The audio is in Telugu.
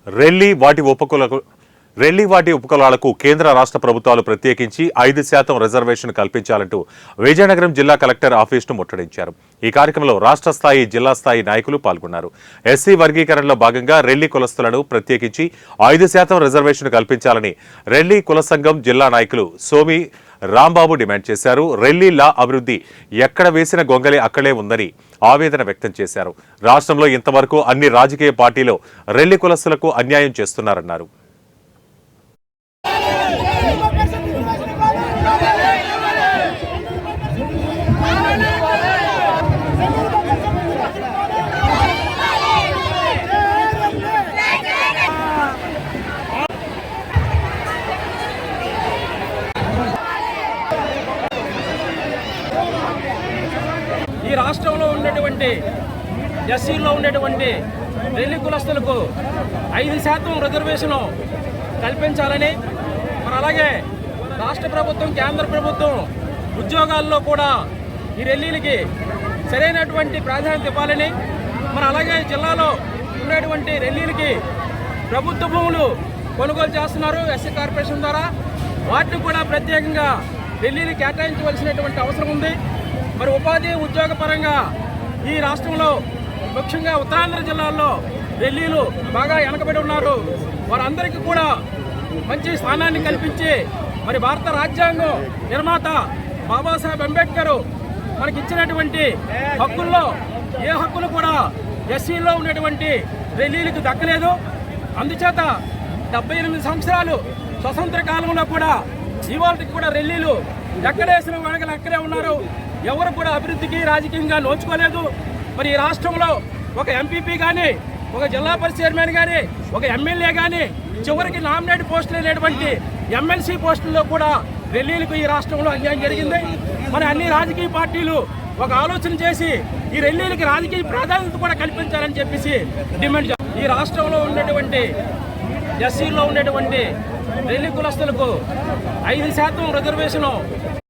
రెల్లి వాటి ఉపకులాలకు కేంద్ర రాష్ట్ర ప్రభుత్వాలు ప్రత్యేకించి 5% రిజర్వేషన్ కల్పించాలంటూ విజయనగరం జిల్లా కలెక్టర్ ఆఫీసును ముట్టడించారు. ఈ కార్యక్రమంలో రాష్ట్ర స్థాయి, జిల్లా స్థాయి నాయకులు పాల్గొన్నారు. ఎస్సీ వర్గీకరణలో భాగంగా రెల్లి కులస్తులను ప్రత్యేకించి 5% రిజర్వేషన్ కల్పించాలని రెల్లి కుల సంఘం జిల్లా నాయకులు సోమి రాంబాబు డిమాండ్ చేశారు. రెల్లీల అభివృద్ధి ఎక్కడ వేసిన గొంగలి అక్కడే ఉందని ఆవేదన వ్యక్తం చేశారు. రాష్ట్రంలో ఇంతవరకు అన్ని రాజకీయ పార్టీలు రెల్లి కులస్తులకు అన్యాయం చేస్తున్నారన్నారు. ఈ రాష్ట్రంలో ఉన్నటువంటి ఎస్సీలో ఉన్నటువంటి రెల్లి కులస్తులకు 5% రిజర్వేషన్ కల్పించాలని, మరి అలాగే రాష్ట్ర ప్రభుత్వం, కేంద్ర ప్రభుత్వం ఉద్యోగాల్లో కూడా ఈ రెల్లీలకి సరైనటువంటి ప్రాధాన్యత ఇవ్వాలని, మరి అలాగే జిల్లాలో ఉన్నటువంటి రెల్లీలకి ప్రభుత్వ భూములు కొనుగోలు చేస్తున్నారు ఎస్సీ కార్పొరేషన్ ద్వారా, వాటిని కూడా ప్రత్యేకంగా రెల్లీలు కేటాయించవలసినటువంటి అవసరం ఉంది. మరి ఉపాధి, ఉద్యోగ పరంగా ఈ రాష్ట్రంలో ముఖ్యంగా ఉత్తరాంధ్ర జిల్లాల్లో రెల్లీలు బాగా వెనకబడి ఉన్నారు. వారందరికీ కూడా మంచి స్థానాన్ని కల్పించి, మరి భారత రాజ్యాంగం నిర్మాత బాబాసాహెబ్ అంబేద్కర్ మనకి ఇచ్చినటువంటి హక్కుల్లో ఏ హక్కులు కూడా ఎస్సీలో ఉన్నటువంటి రెల్లీలకు దక్కలేదు. అందుచేత 78 సంవత్సరాలు స్వతంత్ర కాలంలో కూడా ఇవాళకి కూడా రెల్లీలు ఎక్కడేసిన వెనకలు అక్కడే ఉన్నారు. ఎవరు కూడా అభివృద్ధికి రాజకీయంగా నోచుకోలేదు. మరి ఈ రాష్ట్రంలో ఒక ఎంపీపీ కానీ, ఒక జిల్లా పరిషత్ చైర్మన్ కానీ, ఒక ఎమ్మెల్యే కానీ, చివరికి నామినేట్ పోస్టులు లేనటువంటి ఎమ్మెల్సీ పోస్టుల్లో కూడా రెల్లీలకు ఈ రాష్ట్రంలో అన్యాయం జరిగింది. మరి అన్ని రాజకీయ పార్టీలు ఒక ఆలోచన చేసి ఈ రెల్లీలకి రాజకీయ ప్రాధాన్యత కూడా కల్పించాలని చెప్పేసి డిమాండ్ చేస్తారు. ఈ రాష్ట్రంలో ఉన్నటువంటి ఎస్సీలో ఉన్నటువంటి రెల్లి కులస్తులకు 5% రిజర్వేషన్